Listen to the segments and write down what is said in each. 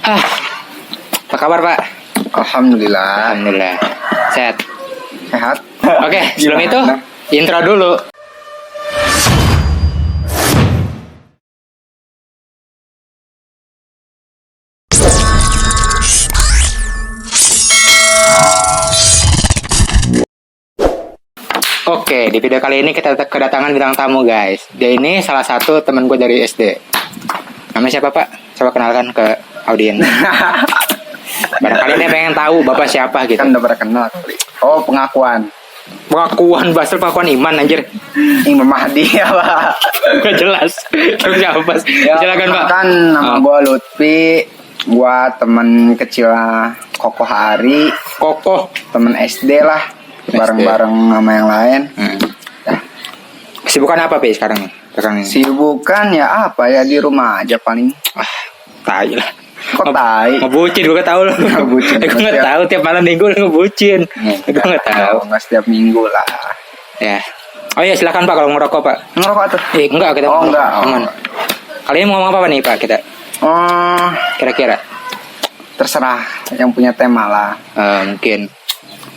Ah, apa kabar Pak? Alhamdulillah. Alhamdulillah. Sehat. Sehat. Oke, sebelum itu Gimana? intro dulu. Oke, di video kali ini kita kedatangan bintang tamu guys. Dia ini salah satu teman gue dari SD. Namanya siapa Pak? Coba kenalkan ke audien. Barangkali dia pengen tahu Bapak siapa gitu. Kan udah pernah kenal kali. Oh, pengakuan. Pengakuan Basel, pengakuan iman anjir. Imam Mahdi ya, Pak. Gak jelas. Terus siapa? Ya, Silakan Pak. Kan nama gue Lutfi. Gua temen kecil Kokoh Hari. Kokoh. Temen SD lah. Bareng-bareng sama yang lain. Ya. Kesibukan apa Pak sekarang nih? Sekarang ini. Sibukan ya apa ya, di rumah aja paling. Tai lah. Kok tai? Ngebucin, gue gak tau loh. Ngebucin. Gue gak tau tiap malam minggu lu ngebucin. Gue gak tau. Enggak setiap minggu lah. Ya. Oh iya silakan Pak kalau ngerokok Pak. Ngerokok tuh? Enggak kita. Oh enggak. Aman. Kali ini mau ngomong apa nih Pak kita? Oh, Kira-kira? terserah yang punya tema lah.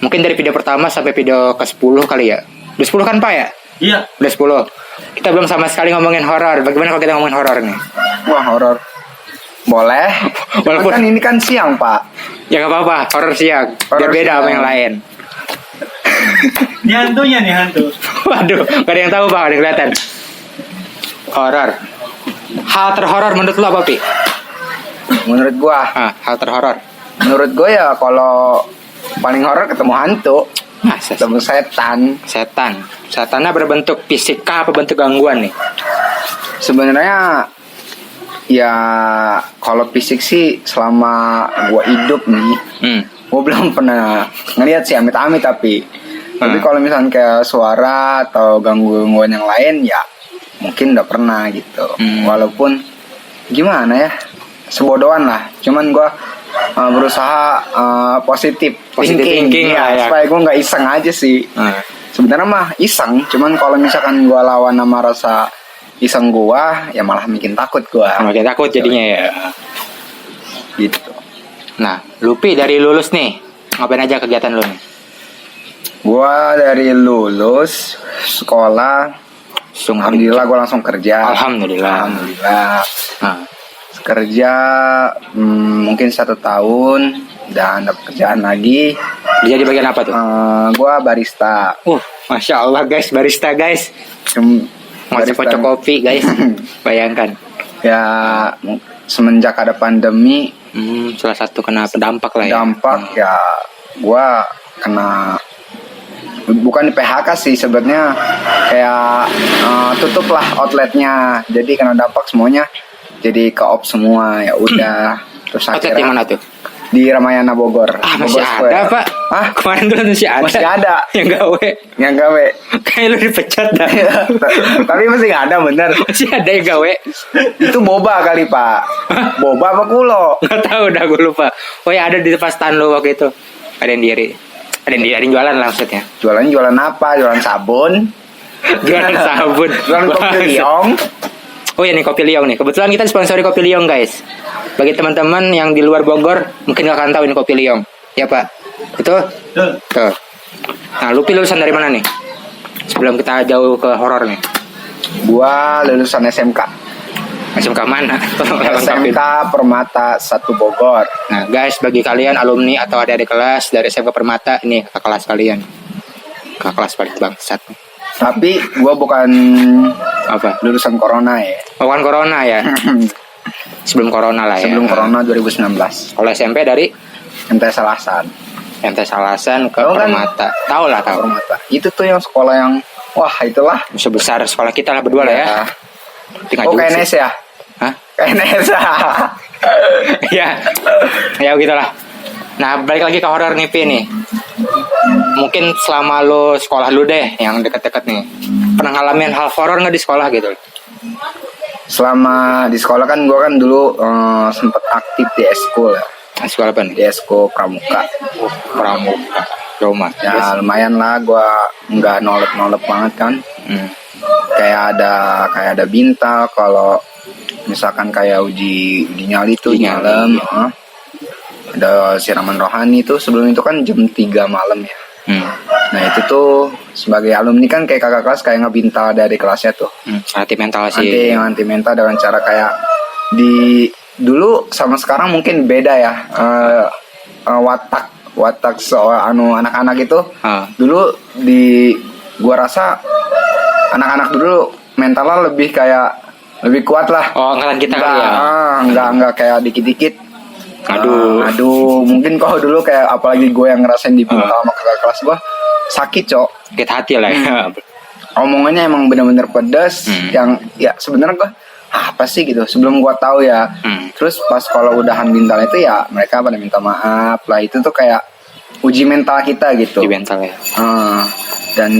Mungkin dari video pertama sampai video ke-10 kali ya. Udah 10 kan Pak ya? Iya. Udah 10. Kita belum sama sekali ngomongin horor. Bagaimana kalau kita ngomongin horor nih? Wah, horor. Boleh. Walaupun- Kan ini kan siang, Pak. Ya gak apa-apa, horor siang. Biar Horor beda sama siang. yang lain. Ini hantunya nih, hantu. Waduh, gak ada yang tahu Pak, gak ada yang kelihatan. Horor. Hal terhoror menurut lo apa Pi? Menurut gua, Hal terhoror. menurut gua ya kalau paling horor ketemu hantu, Masa sih? ketemu setan. Setan. Setannya berbentuk fisik kah apa bentuk gangguan nih? Sebenarnya ya kalau fisik sih selama gua hidup nih, gua belum pernah ngeliat sih amit-amit tapi kalau misalnya kayak suara atau gangguan yang lain ya mungkin udah pernah gitu. Walaupun gimana ya, sebodohan lah. Cuman gua berusaha positif thinking lah ya. supaya gua nggak iseng aja sih. Sebenarnya mah iseng, cuman kalau misalkan gua lawan sama rasa iseng gua ya malah bikin takut gua. Makin takut jadinya ya. Gitu. Nah, Lupi dari lulus nih, ngapain aja kegiatan lu nih? Gua dari lulus sekolah, alhamdulillah gua langsung kerja. Alhamdulillah. Nah, Kerja mungkin 1 tahun dan dapat kerjaan lagi. dia di bagian apa tuh? Gua barista. Masya Allah guys, barista guys. Masih Barista. kocok kopi guys. Bayangkan. Ya semenjak ada pandemi, Salah satu kena dampak lah ya. dampak ya gua kena, bukan di PHK sih sebenarnya, kayak tutup lah outletnya, jadi kena dampak semuanya, jadi ke off semua ya udah. Terus Outlet di mana tuh? di Ramayana Bogor. Masih Bogor Square. ada Pak. Hah? Kemarin dulu masih ada. Masih ada. Yang gawe. Yang gawe. Kayak lu dipecat dah. Tapi masih nggak ada bener. Masih ada yang gawe. Itu boba kali Pak. Boba apa kulo? Nggak tahu dah gue lupa. Oh ya ada di depan stand lu waktu itu. Ada yang diri. Ada yang jualan lah maksudnya. Jualan apa? Jualan sabun. Jualan sabun. Jualan kopi liong. Oh ya nih kopi liong nih. Kebetulan kita sponsori kopi liong guys. Bagi teman-teman yang di luar Bogor mungkin nggak akan tahu ini kopi liong. Ya Pak. Betul? Tuh. Tuh. Nah Lupi lulusan dari mana nih? Sebelum kita jauh ke horor nih. Gua lulusan SMK. SMK mana? Tolong lengkapin. SMK Permata 1 Bogor. Nah guys, bagi kalian alumni atau adik-adik kelas dari SMK Permata, ini kakak kelas kalian. Kakak kelas paling bangsat. Tapi gua bukan Apa? lulusan corona ya. Bukan corona ya? Sebelum corona lah ya. Sebelum corona 2019. Kalau SMP dari MTS Salasan. MT Salasan ke Tahu kan? Permata. Tahu lah tahu. Permata. Itu tuh yang sekolah yang wah itulah. Musuh besar sekolah kita lah berdua lah ya. Tinggal Oh juga KNS sih. ya? Hah? KNS. Ya. Ya begitulah. Nah, balik lagi ke horor nih Pi nih. Mungkin selama lo sekolah lu deh yang deket-deket nih, pernah ngalamin hal horor nggak di sekolah gitu? Selama di sekolah kan gue kan dulu sempet aktif di eskul ya. Sekolah apa nih? Di eskul pramuka. Pramuka. Roma. Ya lumayan lah, gue nggak nolep banget kan. Kayak ada binta kalau misalkan kayak uji nyali tuh Uji nyali, malam, iya. ada siraman rohani tuh sebelum itu kan jam 3 malam ya. Nah itu tuh sebagai alumni kan kayak kakak kelas kayak ngebintal dari kelasnya tuh. Anti mental sih. Anti mental dengan cara kayak di dulu sama sekarang mungkin beda ya. Watak soal anak-anak itu dulu gua rasa anak-anak dulu mentalnya lebih kuat lah. Oh, angkatan kita kali ya. Enggak kayak dikit-dikit. Aduh. Mungkin kalau dulu kayak apalagi gue yang ngerasain dibintal sama kakak kelas gue sakit, Cok. Sakit hati lah ya. Omongannya emang bener-bener pedas. Yang ya sebenarnya gue apa sih gitu sebelum gue tahu ya. Terus pas kalau udahan bintal itu ya mereka pada minta maaf lah, itu tuh kayak uji mental kita gitu. Uji mental ya. Dan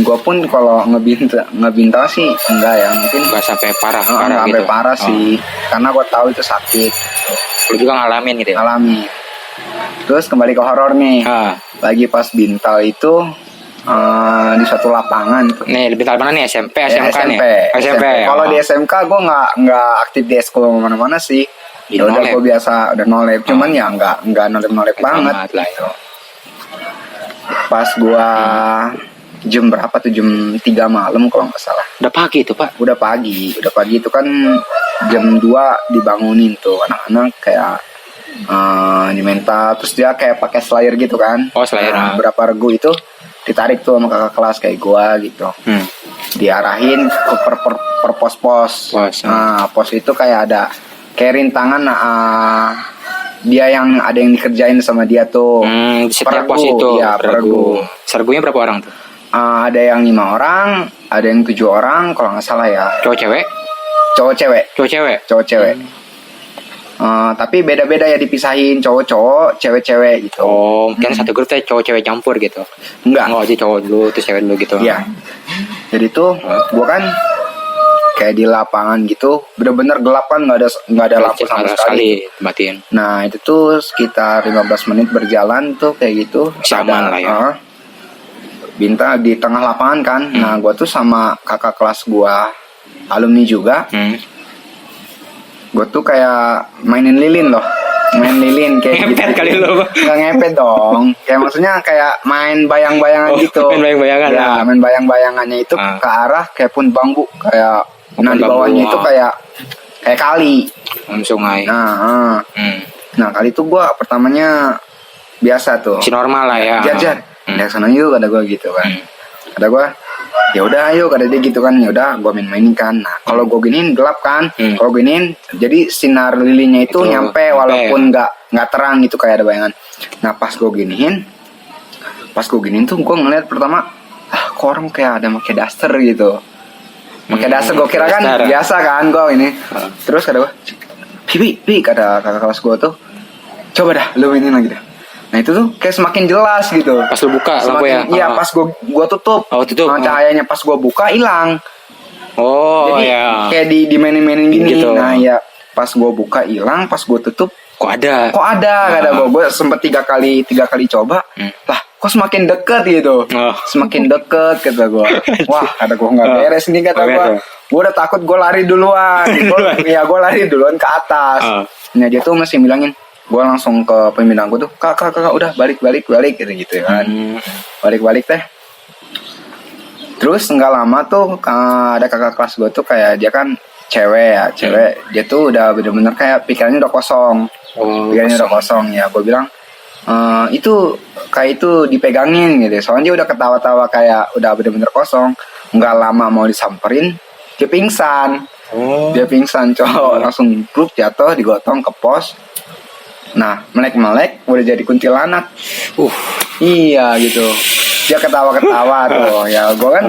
gue pun kalau ngebintal sih enggak ya, mungkin Gak sampai parah enggak gitu. sampai parah sih, karena gue tahu itu sakit. Lu juga ngalamin gitu ya. Alami. Terus kembali ke horor nih. Lagi pas bintal itu di suatu lapangan. Nih, di bintal mana nih? SMP, SMK nih? SMP. Kalau di SMK gue nggak aktif di eskul mana-mana sih. Ya udah gue biasa udah nolep, cuman ya nggak nolep banget. Lah, ya. Pas gue jam berapa tuh, jam 3 malam kalau nggak salah. Udah pagi itu, Pak. Udah pagi itu kan jam 2 dibangunin tuh anak-anak kayak di mental, terus dia kayak pakai slayer gitu kan. Oh, slayer. Berapa regu itu ditarik tuh sama kakak kelas kayak gua gitu. Diarahin ke per pos-pos. Pos itu kayak ada kayak rintangan, dia yang ada yang dikerjain sama dia tuh. Setiap pos itu. Ya, per regu. Sergunya berapa orang tuh? Ada yang 5 orang, ada yang 7 orang kalau nggak salah ya. Cowok cewek? Cowok cewek. Tapi beda-beda ya, dipisahin cowok-cowok, cewek-cewek gitu. Oh, mungkin satu grup teh cowok cewek campur gitu. Enggak aja cowok dulu terus cewek dulu gitu. Iya. Jadi tuh gua kan kayak di lapangan gitu, bener-bener gelap kan, nggak ada lampu sama sekali. Matiin. Nah itu tuh sekitar 15 menit berjalan tuh kayak gitu. Aman lah ya. Bintang di tengah lapangan kan. Nah gua tuh sama kakak kelas gua alumni juga. Gue tuh kayak mainin lilin loh. Main lilin kayak ngepet gitu. Kali lo. Gak ngepet dong. Kayak maksudnya kayak main bayang-bayangan gitu. Main bayang-bayangan. Ya, main bayang-bayangannya itu ke arah kayak pun bambu, kayak di bawahnya itu kayak kali. Sungai. Nah, kali itu gue pertamanya biasa tuh. Si normal lah ya. Jar. Dari sana yuk, kata gue gitu kan. Kata gue, ya udah ayo, kata dia gitu kan. Ya udah gue mainin kan. Nah kalau gue giniin gelap kan. Kalau giniin jadi sinar lilinnya itu nyampe walaupun nggak terang gitu, kayak ada bayangan. Nah pas gue giniin tuh gue ngeliat pertama, kok orang kayak ada pakai daster gitu. Pakai daster, gue kira kan biasa kan gue ini. Terus kata gue, Pi, kata kakak kelas gue tuh, coba dah lu mainin lagi dah. Nah itu tuh kayak semakin jelas gitu. Pas lu buka lampu ya? Iya, pas gua tutup. Tutup. Cahayanya pas gua buka hilang. Jadi, kayak dimainin gini gitu. Nah ya pas gua buka hilang, pas gua tutup kok ada kata gua sempet 3 kali coba. Lah kok semakin deket gitu. Semakin deket kata gua. Wah kata gua nggak beres nih kata gua. Gua udah takut, gua lari duluan. Gua lari duluan ke atas. Nah dia tuh masih bilangin, gue langsung ke pembinaan gue tuh, kak udah balik gitu kan. Balik teh. Terus nggak lama tuh ada kakak kelas gue tuh kayak dia kan cewek. Dia tuh udah bener-bener kayak pikirannya udah kosong. Udah kosong ya. Gue bilang itu kayak itu dipegangin gitu. Soalnya dia udah ketawa-tawa kayak udah bener-bener kosong. Nggak lama mau disamperin, dia pingsan. Dia pingsan cowok, langsung grup jatuh, digotong ke pos. Nah, melek udah jadi kuntilanak. Iya gitu. Dia ketawa-ketawa tuh. Ya gue kan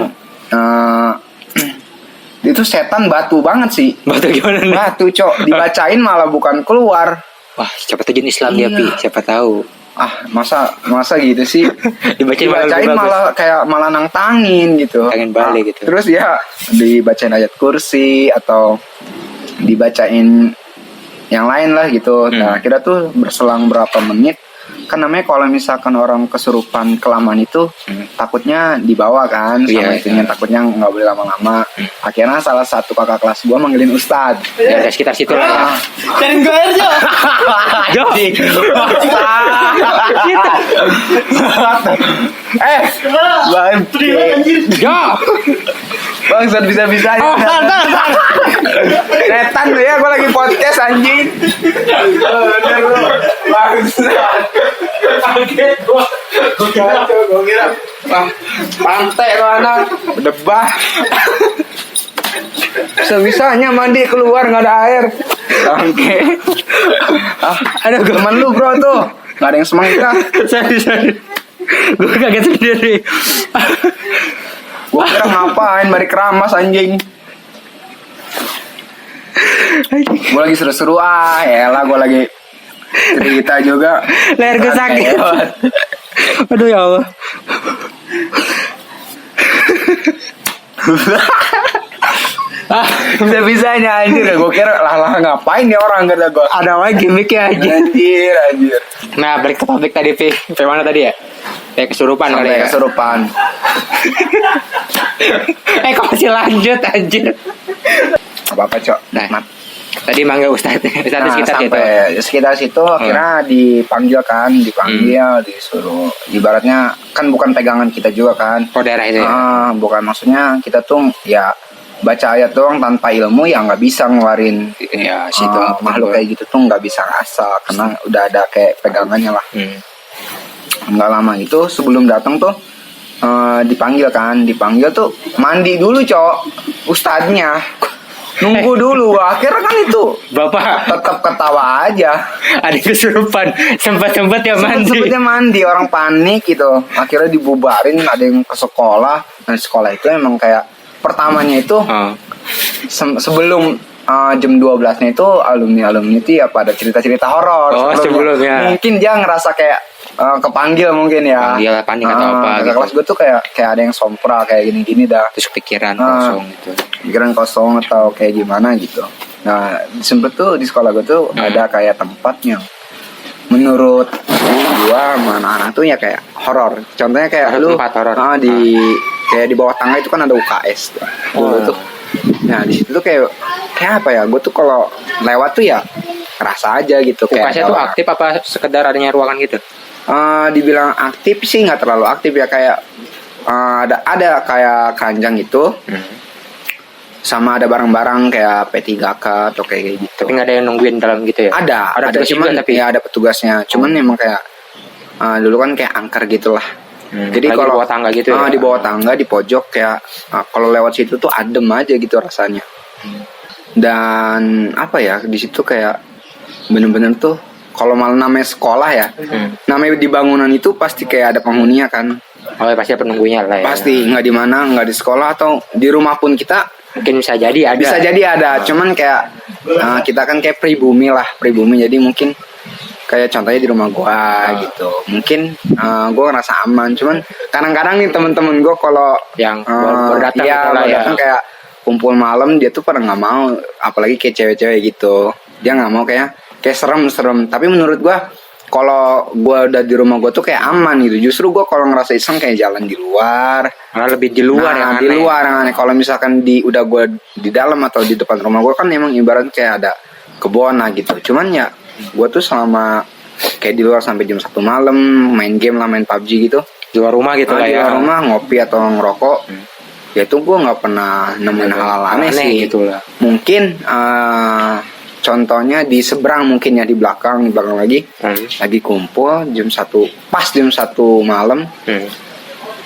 itu setan batu banget sih. Batu gimana nih? Batu, Cok. Dibacain malah bukan keluar. Wah, siapa tahu jenis Islam dia, Pi. Siapa tahu. Masa gitu sih. Dibacain malah nantangin gitu. Tangin balik gitu. Terus ya dibacain ayat kursi atau dibacain yang lain lah gitu. Nah kira tuh berselang berapa menit kan namanya kalau misalkan orang kesurupan kelamaan itu takutnya dibawa kan sama Iya, itunya, takutnya nggak boleh lama-lama. Akhirnya salah satu kakak kelas gua manggilin Ustad. Ya dari sekitar situ lah ya. Cariin gue air, Jo. Jo. Bang, Jo. bangsat bisa-bisanya. Oh, tar. Setan lu ya, gua lagi podcast anjing. Bangsat. Kaget gue. Gua kira pantai lo anak debah. Bisa-bisanya mandi keluar nggak ada air. Oke. Ada teman lu bro tuh. Nggak ada yang semangat. Sorry. Gue kaget sendiri. Gua kira ngapain balik keramas anjing. Gua lagi seru-seru elah gua lagi cerita juga. Leher gue sakit. Aduh ya Allah. Bisa-bisanya anjir. Gua kira lah ngapain ya orang kata gua. Ada lagi gimmicknya aja. Anjir. Nah, balik ke topik tadi, Pi. Sampai mana tadi ya? Kayak kesurupan kali Sampai ya. kesurupan. Kok masih lanjut anjir. Apa-apa, Cok. Nah, Mat. tadi manggil Ustadz sekitar situ. sampai sekitar situ akhirnya dipanggil kan, disuruh. Ibaratnya kan bukan pegangan kita juga kan. Oh, daerah itu ya. Bukan, maksudnya kita tuh ya baca ayat doang tanpa ilmu ya nggak bisa ngeluarin Ya, situ makhluk kayak gitu tuh nggak bisa asal karena udah ada kayak pegangannya lah. Nggak lama itu sebelum datang tuh dipanggil tuh mandi dulu Cok, ustadznya nunggu dulu. Akhirnya kan itu Bapak, tetap ketawa aja. ada kesurupan. Sempat ya mandi. Sempetnya mandi, orang panik gitu. Akhirnya dibubarin, ada yang ke sekolah. Nah sekolah itu emang kayak pertamanya itu sebelum jam 12-nya itu alumni itu ya pada cerita-cerita horor. Oh, sebelumnya. Mungkin dia ngerasa kayak kepanggil mungkin ya. Panggil, panik atau apa Kakak gitu. kelas gue tuh kayak ada yang sompra kayak gini-gini dah. Terus pikiran kosong gitu. Pikiran kosong atau kayak gimana gitu. Nah sempet tuh di sekolah gue tuh ada kayak tempat yang menurut gua sama anak-anak tuh ya kayak horor. Contohnya kayak Ada lu tempat horor. kayak di bawah tangga itu kan ada UKS tuh. Dulu tuh. Nah di situ tuh kayak apa ya? Gue tuh kalau lewat tuh ya rasa aja gitu. UKS-nya tuh aktif apa sekedar adanya ruangan gitu? Dibilang aktif sih nggak terlalu aktif ya, kayak ada kayak keranjang itu. Sama ada barang-barang kayak P3K atau kayak gitu. Tapi nggak ada yang nungguin dalam gitu ya? Ada petugas cuman juga, tapi ya ada petugasnya. Cuman emang kayak dulu kan kayak angker gitulah. Jadi lagi kalau di bawah tangga gitu ya? Di bawah tangga di pojok kayak kalau lewat situ tuh adem aja gitu rasanya. Dan apa ya di situ kayak bener-bener tuh kalau malah namanya sekolah ya, namanya di bangunan itu pasti kayak ada penghuninya kan. Oh, pasti ada penunggunya lah ya. Pasti nggak di mana, nggak di sekolah atau di rumah pun kita. Mungkin bisa jadi ada. Bisa jadi ada, cuman kayak kita kan kayak pribumi, jadi mungkin kayak contohnya di rumah gua gitu. Mungkin gua ngerasa aman, cuman kadang-kadang nih temen-temen gua kalau yang baru datang iya, gitu lah baru ya. datang kayak kumpul malam dia tuh pada nggak mau, apalagi kayak cewek-cewek gitu. Dia nggak mau kayak serem-serem. Tapi menurut gua kalau gue udah di rumah gue tuh kayak aman gitu. Justru gue kalau ngerasa iseng kayak jalan di luar. Malah lebih di luar yang aneh. Di luar yang aneh. Kalau misalkan udah gue di dalam atau di depan rumah gue kan emang ibarat kayak ada kebun lah gitu. Cuman ya gue tuh selama kayak di luar sampai jam 1 malam main game lah, main PUBG gitu. Di luar rumah gitu lah Di ya. luar rumah ngopi atau ngerokok. Ya itu gue nggak pernah nemuin hal aneh sih. Gitu lah. Mungkin contohnya di seberang mungkin ya, di belakang lagi lagi kumpul pas jam 1 malam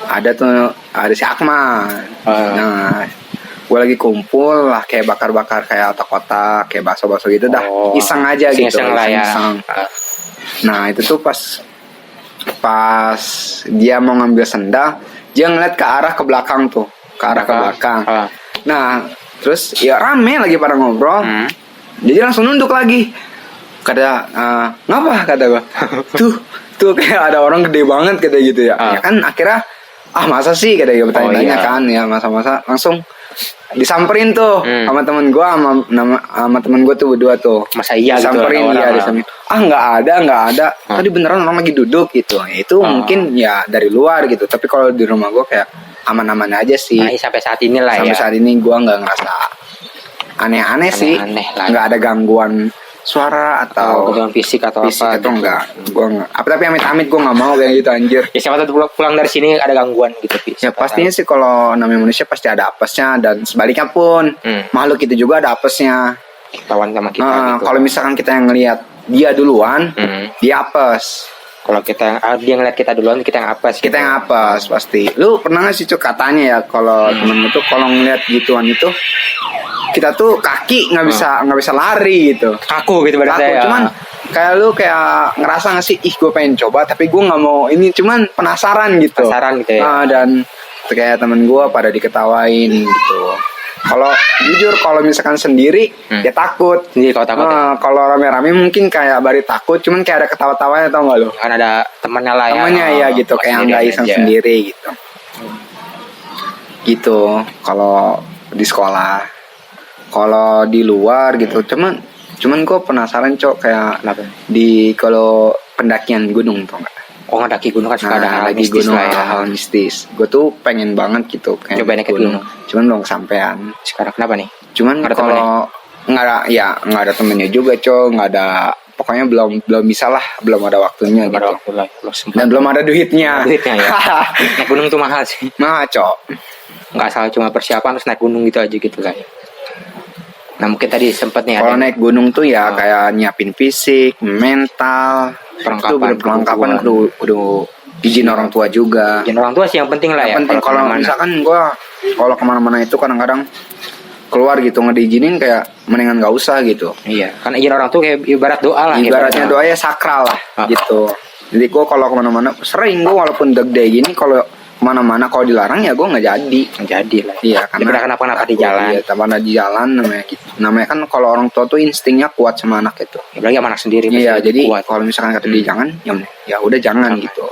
ada si Akmal. Nah gue lagi kumpul lah kayak bakar-bakar kayak otak-otak kayak bakso-bakso gitu dah, iseng aja gitu. Iseng lah ya. Nah itu tuh pas dia mau ngambil sendal, dia ngeliat ke arah ke belakang tuh, ke arah ke belakang. Nah terus ya rame lagi pada ngobrol. Jadi langsung nunduk lagi. Kata ngapa kata gua. tuh kayak ada orang gede banget kata gitu ya. Ya kan akhirnya masa sih kata dia bertanya-tanya kan ya, masa-masa langsung disamperin tuh sama temen gue sama temen gue tuh berdua tuh. Masa iya gitu, Disamperin ada dia orang disamperin. Ah nggak ada. Tadi beneran orang lagi duduk gitu. Ya, itu mungkin ya dari luar gitu. Tapi kalau di rumah gue kayak aman-aman aja sih. Nah, sampai saat ini lah Sampai ya. saat ini gue nggak ngerasa aneh-aneh sih. Aneh lah. Nggak ada gangguan suara atau Gangguan fisik atau fisik apa atau gitu. enggak. Gue nggak. Tapi amit-amit gue nggak mau kayak gitu anjir. Ya siapa tahu pulang dari sini ada gangguan gitu. Pi. Ya Siapa pastinya sih kalau namanya manusia pasti ada apesnya dan sebaliknya pun makhluk itu juga ada apesnya. tahu. Lawan sama kita gitu. Kalau misalkan kita yang ngelihat dia duluan, dia apes. Kalau kita dia ngeliat kita duluan, kita yang apes. Kita yang apes pasti. Lu pernah nggak sih Cuk, katanya ya kalau temen itu kalau ngeliat gituan itu kita tuh kaki nggak bisa lari gitu. Kaku gitu berarti Kaku. ya. Cuman kayak lu kayak ngerasa nggak sih, ih gue pengen coba tapi gue nggak mau ini, cuman penasaran gitu. Penasaran gitu ya. Dan kayak temen gue pada diketawain gitu. Kalau jujur kalau misalkan sendiri ya takut. Sendiri kalau takut ya. Kalau rame-rame mungkin kayak bari takut, cuman kayak ada ketawa-tawanya, tau nggak lu? Kan ada temannya lah ya. Temennya ya gitu, kayak nggak iseng sendiri gitu. Gitu kalau di sekolah. Kalau di luar gitu, cuman gue penasaran Cok, kayak Kenapa? di kalau pendakian gunung tuh nggak? Oh ngedaki gunung kan suka ada hal lagi mistis gunung lah ya. hal mistis. Gue tuh pengen banget gitu kayak Coba naik ke gunung. Cuman belum kesampean. Sekarang kenapa nih? Cuman Nggak ada kalau nggak ada temennya juga Cok, nggak ada, pokoknya belum bisa lah, belum ada waktunya Pada gitu. waktu lah, belum sempat. Dan belum ada duitnya. Duitnya ya. Naik gunung tuh mahal sih. Nah Cok, Nggak asal cuma persiapan terus naik gunung gitu aja gitu lah ya. Nah mungkin tadi sempet nih kalau ada naik gunung tuh ya kayak nyiapin fisik, mental, Perlengkapan, itu perlengkapan kudu izin orang tua juga. izin orang tua sih yang penting lah ya. Yang penting kalau kemana-mana. misalkan gue kalau kemana-mana itu kadang-kadang keluar gitu nggak diizinin, kayak mendingan nggak usah gitu. Iya, kan izin orang tua kayak ibarat doa lah. Ibaratnya doa ya sakral lah gitu. Jadi gue kalau kemana-mana sering, gue walaupun deg-deg gini kalau kemana-mana kalau dilarang ya gue nggak jadi. Jadi lah. Iya, Daripada kenapa-napa di takut, jalan. Iya, karena di jalan namanya gitu. Namanya kan kalau orang tua tuh instingnya kuat sama anak itu. Apalagi sama anak sendiri. Iya, pasti jadi kuat. kalau misalkan kata dia jangan, ya udah jangan gitu.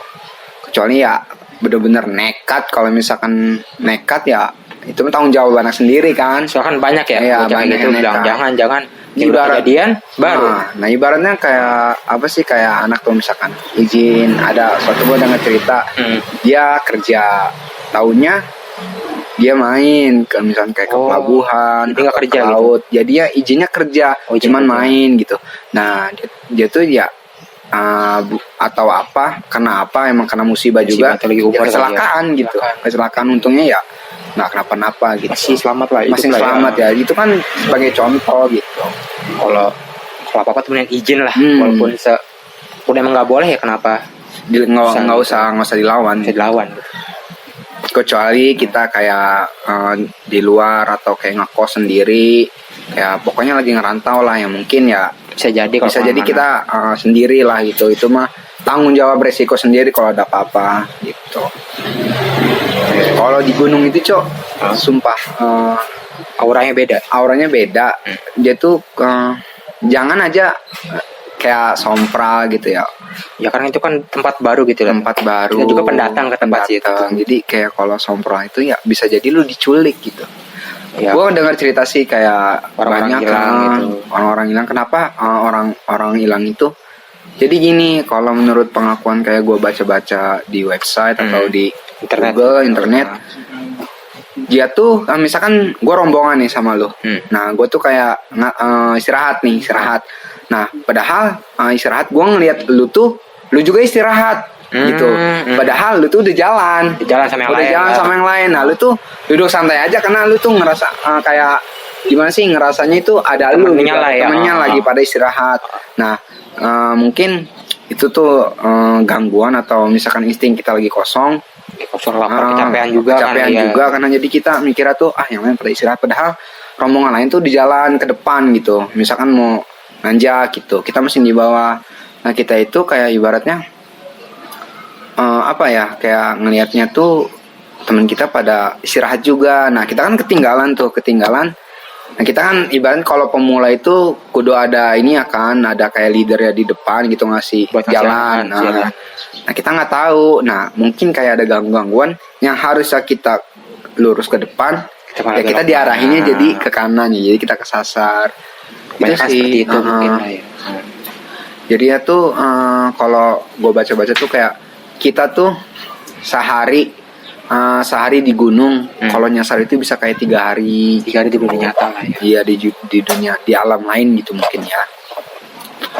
Kecuali ya bener-bener nekat. Kalau misalkan nekat ya itu tanggung jawab anak sendiri kan. Soalnya kan banyak ya. Iya, bocah banyak gitu yang bilang nekat. jangan. Ini Ibarat- kejadian baru. Nah, ibaratnya kayak apa sih, kayak anak tuh misalkan izin, ada suatu gue denger cerita dia kerja, tahunnya dia main ke misalkan kayak ke Oh, pelabuhan, jadi nggak atau kerja ke gitu? laut. Jadi ya izinnya kerja, Oh, izin cuman kerja. main gitu. Nah, dia tuh ya atau apa, karena apa, emang karena musibah juga, atau lagi ya umur kali ya. kecelakaan gitu. Kecelakaan untungnya ya nggak kenapa-napa gitu. Masih selamat lah. Masih hidup lah selamat ya. Itu kan sebagai contoh gitu. Kalau apa-apa tuh mendingan izin lah. Hmm. Walaupun udah emang nggak boleh ya kenapa Nggak usah dilawan. bisa dilawan gitu. Kecuali kita kayak di luar atau kayak ngekos sendiri, kayak pokoknya lagi ngerantau lah, yang mungkin ya Bisa jadi kalau bisa jadi kita sendiri lah gitu. Itu mah tanggung jawab resiko sendiri kalau ada apa-apa gitu. Kalau di gunung itu Cok, sumpah auranya beda. auranya beda. Dia tuh jangan aja kayak sompral gitu ya, Ya karena itu kan tempat baru gitu lah. tempat baru. Kita juga pendatang ke tempat situ. Jadi kayak kalau sompral itu ya bisa jadi lu diculik gitu. Ya. Gue dengar cerita sih kayak Orang-orang banyak hilang gitu. orang-orang hilang. Kenapa orang hilang itu? Jadi gini, kalau menurut pengakuan kayak gue baca-baca di website atau di Internet. Google, internet, dia tuh misalkan gue rombongan nih sama lo. Nah, gue tuh kayak istirahat. Nah, padahal istirahat gue ngelihat lu juga istirahat. Gitu. Padahal lu tuh udah jalan. Jalan sama yang udah lain. jalan sama yang lain. Nah, lu tuh duduk santai aja karena lu tuh ngerasa kayak gimana sih, ngerasanya itu ada lu Temennya gitu. lah ya. Temennya lagi pada istirahat. Nah, mungkin itu tuh gangguan atau misalkan insting kita lagi kosong. Kosong lapar, kecapean juga kecapean kan, iya. juga karena jadi kita mikirnya tuh yang lain pada istirahat, padahal rombongan lain tuh di jalan ke depan gitu, misalkan mau nanjak gitu, kita mesti di bawah. Nah, kita itu kayak ibaratnya apa ya, kayak ngelihatnya tuh teman kita pada istirahat juga. Nah, kita kan ketinggalan. Nah, kita kan ibarat kalau pemula itu kudu ada ini ya kan, ada kayak leader ya di depan gitu, ngasih Buat jalan. jalan. Nah, kita nggak tahu. Nah, mungkin kayak ada gangguan yang harusnya kita lurus ke depan, malah Ya kita belok diarahinnya kanan. jadi ke kanan ya, jadi kita kesasar. Banyak seperti itu mungkin lah ya. Jadi ya tuh kalau gue baca-baca tuh kayak kita tuh sehari di gunung, kalau nyasar itu bisa kayak 3 hari. 3 hari di dunia nyata lah ya. Iya di dunia, di alam lain gitu mungkin ya,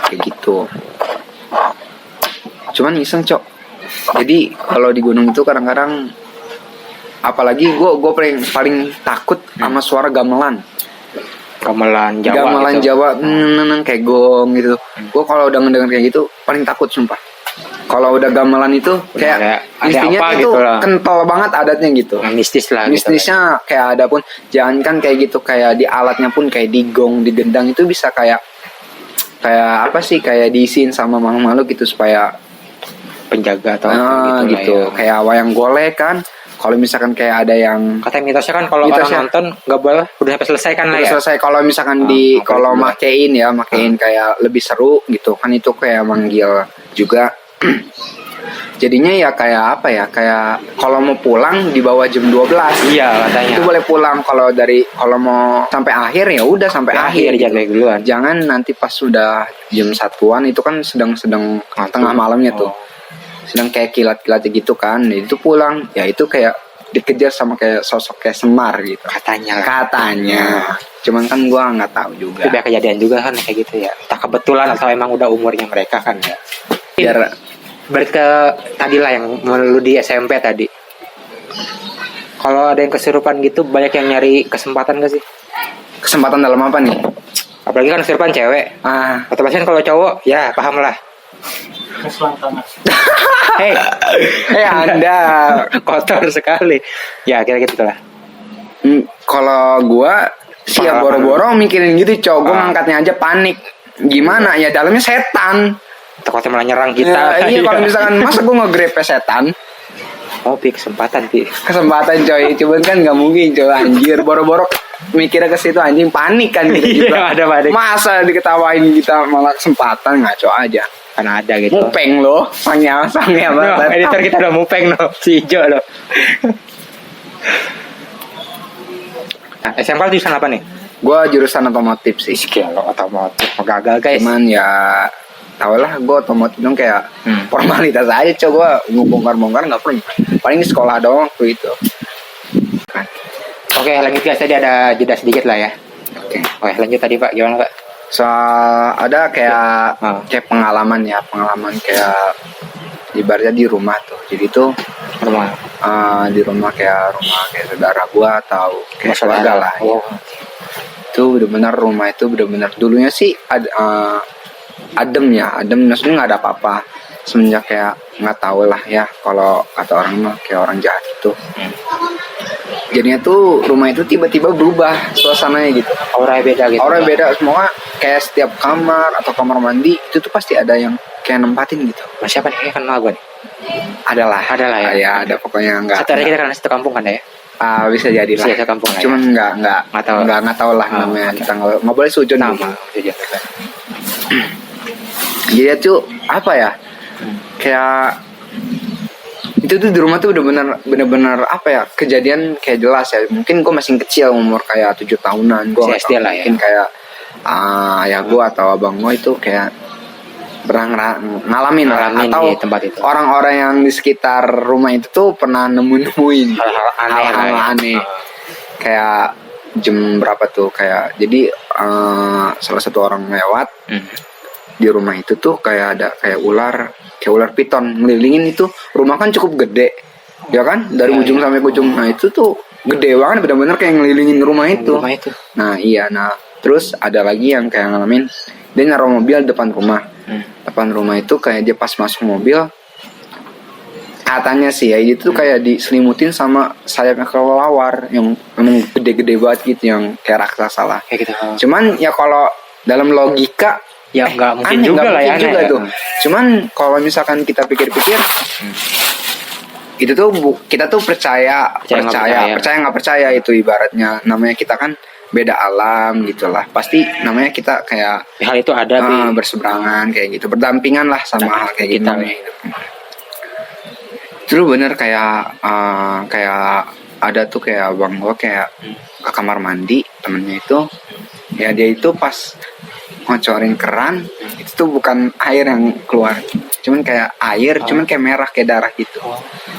kayak gitu. Cuman iseng cok. Jadi kalau di gunung itu kadang-kadang, apalagi gue paling takut sama suara gamelan. Gamelan Jawa Gamelan gitu. Jawa, kayak gong gitu. Gue kalau udah ngedenger kayak gitu paling takut sumpah. Kalau udah gamelan itu kayak ada intinya apa itu gitu lah. kental banget adatnya gitu. Nah, mistis lah gitu. Mistisnya kayak ada pun, jangankan kayak gitu, kayak di alatnya pun kayak di gong, di gendang itu bisa kayak apa sih, kayak diisiin sama makhluk-makhluk gitu supaya Penjaga atau apa gitu. gitu lah ya. Kayak wayang golek kan. Kalau misalkan kayak ada yang Kata mitosnya kan kalau Mitosnya. orang nonton nggak boleh udah sampai selesai kan lah udah ya. selesai, kalau misalkan nggak kalau boleh makein kayak lebih seru gitu kan, itu kayak manggil juga. Jadinya ya kayak apa ya, kayak kalau mau pulang di bawah jam 12 Iya katanya. itu boleh pulang. Kalau mau sampai akhir ya udah sampai akhir gitu. jangan dari duluan. Jangan nanti pas sudah jam 1-an itu kan sedang tengah malamnya tuh. Sedang kayak kilat-kilat gitu kan. Itu pulang ya itu kayak dikejar sama kayak sosok kayak Semar gitu. Katanya lah. Katanya. Cuman kan gua nggak tahu juga. Itu biar kejadian juga kan kayak gitu ya. Entah kebetulan atau emang udah umurnya mereka kan ya. Biar Berarti ke tadi lah yang lu di SMP tadi. Kalau ada yang kesurupan gitu banyak yang nyari kesempatan gak sih? kesempatan dalam apa nih? Apalagi kan kesurupan cewek. Otomatis kan kalau cowok ya paham lah. Keselangkangan. Hei, Anda kotor sekali. Ya kira gitu lah. Kalau gua sih ya boro-boro mikirin gitu, cowok. Gua ngangkatnya aja panik. Gimana ya, dalamnya setan. Takutnya malah nyerang kita. Ya, iya kalau misalkan masa gua nge-grepe setan. Oh, Pi, kesempatan, Pi. Kesempatan coy, cuman kan nggak mungkin coy, anjir. Boro-boro mikirnya ke situ, anjing, panik kan kita Iya, juga. ada panik. Masa diketawain kita malah kesempatan, ngaco aja. Karena ada gitu. Mupeng loh, sangnya No, banget. editor kita udah mupeng no, si Ijo loh. Nah, SMK lu jurusan apa nih? Gua jurusan otomotif sih. Kalau otomotif gagal guys. Cuman ya tau lah, gue otomotif dong kayak formalitas aja, coba ngebongkar-bongkar nggak pernah. Paling di sekolah doang waktu itu. Oke, lanjut guys, tadi ada jeda sedikit lah ya. Oke. Oke, lanjut tadi Pak, gimana Pak? Soal ada kayak pengalaman kayak ibaratnya di rumah tuh. Jadi tuh Rumah. di rumah kayak saudara gua atau kayak keluarga lah. Oh. Itu benar-benar rumah itu benar-benar dulunya sih adem maksudnya nggak ada apa-apa. Semenjak kayak nggak tahu lah ya, kalau kata orang mah kayak orang jahat itu. Jadinya tuh rumah itu tiba-tiba berubah suasananya gitu. Auranya beda gitu. Auranya beda, semua kayak setiap kamar atau kamar mandi itu tuh pasti ada yang kayak nempatin gitu. Mas siapa nih? Kenal gue nih. Ada lah ya. Ya. Ada pokoknya enggak. Satu hari kita kan satu kampung kan ya? Bisa jadi lah. Satu kampung lah. Cuman ya? nggak tahu lah namanya. Kita nggak boleh sujud Nama. gitu. Jadi tuh apa ya? Kayak itu tuh di rumah tuh bener-bener apa ya, kejadian kayak jelas ya. Mungkin gue masih kecil, umur kayak 7 tahunan. Gue SD lah ya. mungkin kayak ayah gue atau abang gue itu kayak pernah ngalamin atau di tempat itu. Orang-orang yang di sekitar rumah itu tuh pernah nemuin hal-hal aneh. Kayak jam berapa tuh, kayak jadi salah satu orang lewat di rumah itu tuh kayak ada kayak ular piton ngelilingin itu. Rumah kan cukup gede ya kan, dari ujung sampai ujung. Nah itu tuh gede banget, benar-benar kayak ngelilingin rumah itu. Nah iya, terus ada lagi yang kayak ngalamin, dia naruh mobil depan rumah. Depan rumah itu kayak dia pas masuk mobil, katanya sih ya itu kayak diselimutin sama sayapnya kelelawar yang memang gede-gede banget gitu, yang kayak raksasa lah. Kayak gitu. Cuman ya kalau dalam logika ya nggak mungkin aneh, juga nggak lah ya, mungkin juga tuh. Cuman kalau misalkan kita pikir-pikir, itu tuh kita tuh percaya nggak percaya itu ibaratnya, namanya kita kan beda alam gitulah, pasti namanya kita kayak hal itu ada berseberangan kayak gitu, berdampingan lah sama hal kayak gitu. Itu bener kayak ada tuh kayak abang gue kayak ke kamar mandi temennya itu, ya dia itu pas ngocorin keran itu tuh bukan air yang keluar, cuman kayak air, cuman kayak merah kayak darah gitu.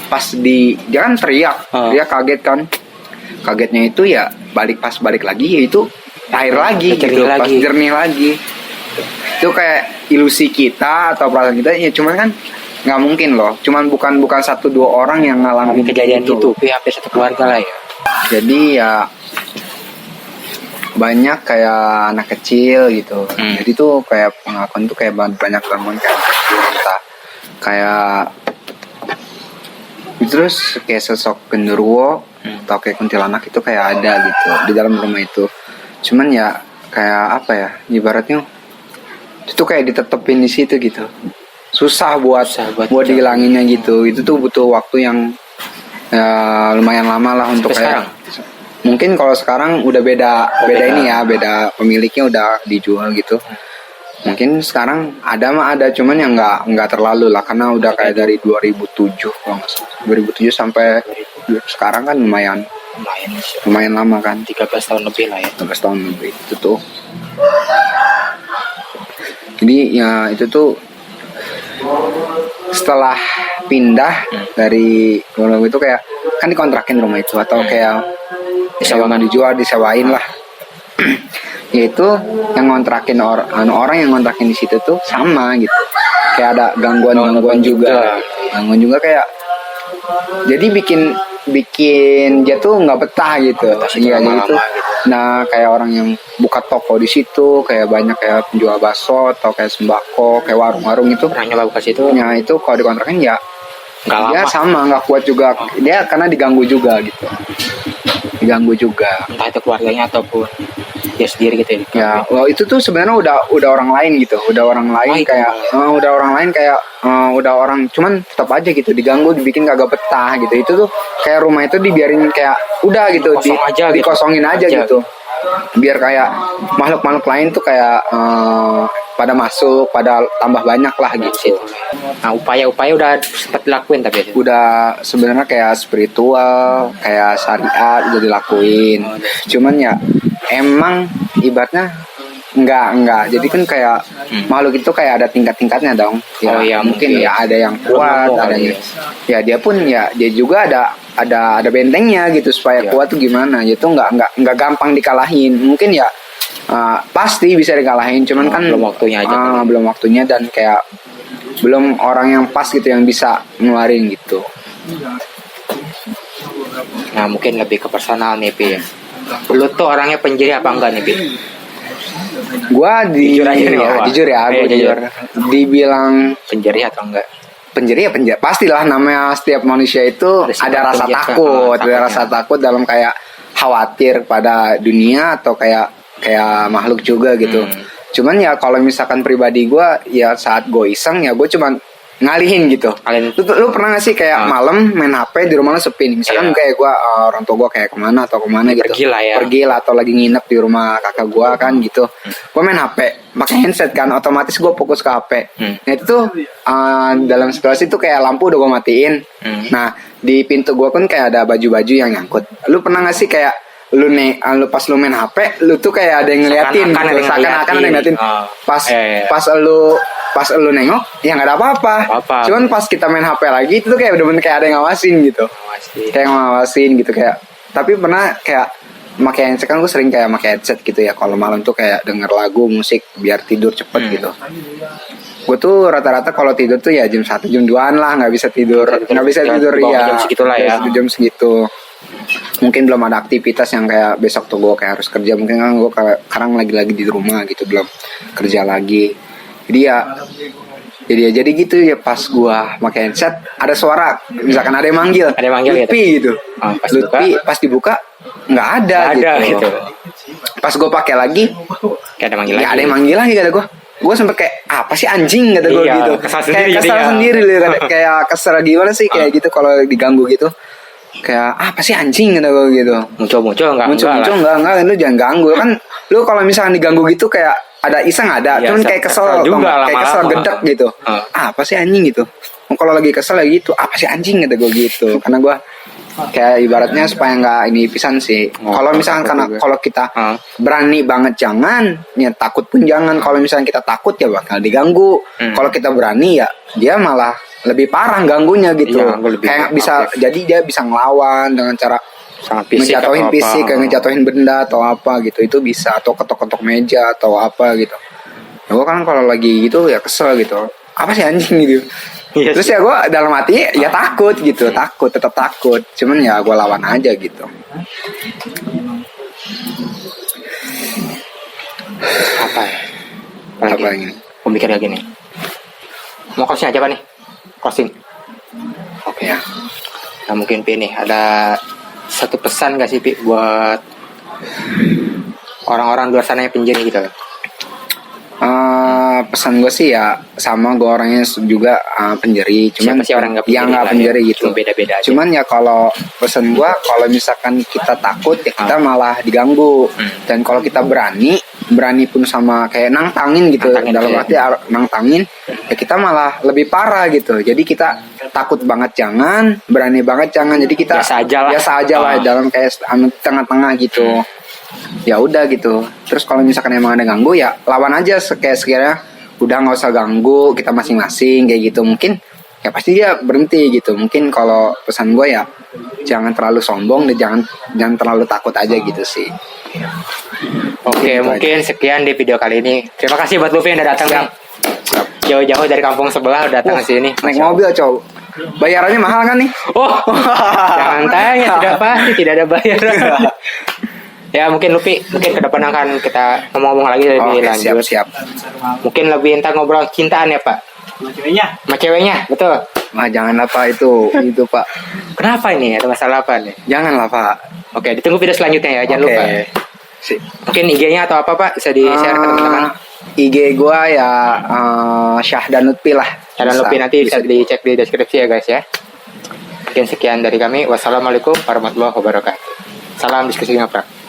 Pas dia kan teriak, dia kaget kan, kagetnya itu ya pas balik lagi ya itu air lagi gitu, pas jernih lagi. Itu kayak ilusi kita atau perasaan kita ya, cuman kan nggak mungkin loh, cuman bukan 1-2 orang yang ngalamin kejadian itu, hampir satu keluarga lah ya. Jadi ya banyak kayak anak kecil gitu. Jadi tuh kayak pengakuan tuh kayak banyak banget kayak anak kecil, entah kayak terus kayak sosok genderuwo atau kayak kuntilanak itu kayak ada gitu di dalam rumah itu. Cuman ya kayak apa ya, ibaratnya itu kayak ditetepin di situ gitu. Susah buat dihilanginnya gitu. Itu tuh butuh waktu yang lumayan lama lah untuk kayak sekarang. Mungkin kalau sekarang udah beda ini ya, beda pemiliknya udah dijual gitu. Mungkin sekarang ada cuman yang nggak terlalu lah, karena udah kayak dari 2007 kalau nggak salah. 2007 sampai sekarang kan lumayan lama kan, 13 tahun lebih lah ya. 13 tahun lebih itu tuh. Jadi ya itu tuh setelah pindah dari rumah itu kayak kan dikontrakin rumah itu atau kayak disewain lah. Yaitu yang ngontrakin orang yang ngontrakin di situ tuh sama gitu, kayak ada gangguan juga. Gangguan juga kayak jadi bikin dia tuh nggak betah gitu. Iya gitu. Nah kayak orang yang buka toko di situ, kayak banyak kayak penjual bakso atau kayak sembako, kayak warung-warung itu. Pernah nyoba buka situ? Ya itu kalau dikontrakin ya nggak lama. Dia sama nggak kuat juga. Dia karena diganggu juga gitu. Entah itu keluarganya ataupun dia sendiri gitu ya. Well, itu tuh sebenarnya udah orang lain gitu, udah orang lain udah orang cuman tetap aja gitu diganggu, dibikin kagak betah gitu. Itu tuh kayak rumah itu dibiarin kayak udah gitu, dikosongin aja gitu. Biar kayak makhluk lain tuh kayak pada masuk, pada tambah banyak lah gitu. Nah, upaya-upaya udah sempat dilakuin tapi udah sebenarnya kayak spiritual, kayak syariat udah dilakuin. Cuman ya emang ibaratnya enggak. Jadi kan kayak makhluk itu kayak ada tingkat-tingkatnya dong. Ya, mungkin ya ada yang kuat, adanya. Ya dia pun ya dia juga ada bentengnya gitu supaya kuat tuh gimana. Itu enggak gampang dikalahin. Mungkin ya pasti bisa dikalahin, cuman kan belum waktunya dan kayak belum orang yang pas gitu yang bisa ngeluarin gitu. Nah mungkin lebih ke personal nih Pi. Lu tuh orangnya penjiri apa enggak nih Pi? Gua jujur ya. Dibilang penjiri atau enggak? Penjiri pastilah, namanya setiap manusia itu ada rasa takut, takut dalam kayak khawatir pada dunia atau kayak makhluk juga gitu. Cuman ya kalau misalkan pribadi gue ya saat gue iseng ya gue cuman ngalihin gitu. Lu pernah gak sih kayak malam main HP di rumah lu sepi, misalkan kayak gue orang tua gue kayak kemana gitu, pergi lah atau lagi nginep di rumah kakak gue kan gitu, gue main HP pakai handset kan, otomatis gue fokus ke HP. Nah itu tuh dalam situasi itu kayak lampu udah gue matiin. Nah di pintu gue kan kayak ada baju-baju yang nyangkut. Lu pernah gak sih kayak lu pas lu main HP lu tuh kayak ada yang ngeliatin gitu, seakan-akan ada yang ngeliatin. Pas lu nengok ya nggak ada apa-apa. Cuman pas kita main HP lagi itu tuh kayak bener-bener kayak ada yang ngawasin gitu. Kayak ngawasin gitu kayak. Tapi pernah kayak pakai headset kan, gue sering kayak pakai headset gitu ya kalau malam tuh kayak denger lagu musik biar tidur cepet gitu. Gue tuh rata-rata kalau tidur tuh ya jam 1 jam 2an lah, nggak bisa tidur ya jam segitu. Mungkin belum ada aktivitas yang kayak besok tuh gue kayak harus kerja, mungkin kan gue sekarang lagi di rumah gitu, belum kerja lagi. Jadi gitu ya, pas gue pakai headset ada suara misalkan ada yang manggil Lutfi gitu. Lutfi pas dibuka nggak ada gitu. Pas gue pakai lagi kayak ada yang manggil lagi kata gue sempet kayak apa sih anjing kata gue gitu, kayak kesal sendiri loh, kayak kesel gimana sih kayak gitu kalau diganggu gitu. Kayak apa sih anjing kata gue gitu. Muncul enggak, lu jangan ganggu kan. Lu kalau misalkan diganggu gitu kayak ada iseng cuman kayak kesel juga, kayak kesel gedek gitu. Apa sih anjing gitu. Kalau lagi kesel lagi gitu, apa sih anjing kata gue gitu. Karena gue kayak ibaratnya supaya nggak ini pisan sih. Oh, Kalau misalkan takut karena juga. kalau kita Ah. berani banget jangan, ya takut pun jangan. Kalau misalkan kita takut ya bakal diganggu. Kalau kita berani ya dia malah lebih parah ganggunya gitu. Iya, lebih Kayak bisa aktif. jadi dia bisa ngelawan dengan cara Sangat fisik ngejatuhin atau fisik, apa. kayak ngejatuhin benda atau apa gitu. Itu bisa, atau ketok-ketok meja atau apa gitu. Ya gue kan kalau lagi gitu ya kesel gitu. Apa sih anjing gitu. Iya Terus sih. ya gue dalam hati ya takut gitu, tetap takut. Cuman ya gue lawan aja gitu. Apa ya? Apa ini? Gue mikir lagi nih. Mau closing aja Pak nih? Closing. Oke ya. Nah mungkin Pi nih ada satu pesan gak sih Pi buat orang-orang luar sana yang penjeni gitu? Pesan gue sih ya sama, gue orangnya juga penjeri, cuman Siapa sih orang nggak yang penjeri nggak lah penjeri ya? gitu. Cuma beda-beda aja. Cuman ya kalau pesan gue, kalau misalkan kita takut ya kita malah diganggu. Dan kalau kita berani pun sama kayak nantangin gitu, Nantangin dalam aja. arti nantangin ya kita malah lebih parah gitu. Jadi kita takut banget jangan, berani banget jangan. Jadi kita Biasa aja lah. dalam kayak tengah-tengah gitu. Ya udah gitu. Terus kalau misalkan emang ada ganggu ya lawan aja, kayak sekiranya udah nggak usah ganggu, kita masing-masing kayak gitu. Mungkin ya pasti dia berhenti gitu. Mungkin kalau pesan gue ya jangan terlalu sombong dan jangan terlalu takut aja gitu sih. Oke, Gitu mungkin sekian di video kali ini. Terima kasih buat Luffy yang udah datang nih. Siap. Jauh-jauh dari kampung sebelah udah datang Wah, ke sini. naik mobil cow. Bayarannya mahal kan nih? Oh, jangan tanya, tidak pasti, tidak ada bayaran. Ya mungkin Luffy, mungkin ke depan akan kita ngomong lagi lebih Oke, lanjut. siap. Mungkin lebih entar ngobrol cintaan ya Pak, Sama ceweknya. sama ceweknya, betul. Wah, jangan apa itu Pak. Kenapa ini? Ada masalah apa nih? Janganlah Pak. Oke, ditunggu video selanjutnya ya, jangan Oke. lupa. Sip. Mungkin IG-nya atau apa Pak bisa di-share ke teman-teman. IG gua ya Syahdan Lutfi lah. Dan Luffy nanti bisa dicek di deskripsi ya guys ya. Mungkin sekian dari kami. Wassalamualaikum warahmatullahi wabarakatuh. Salam diskusi ngaprak.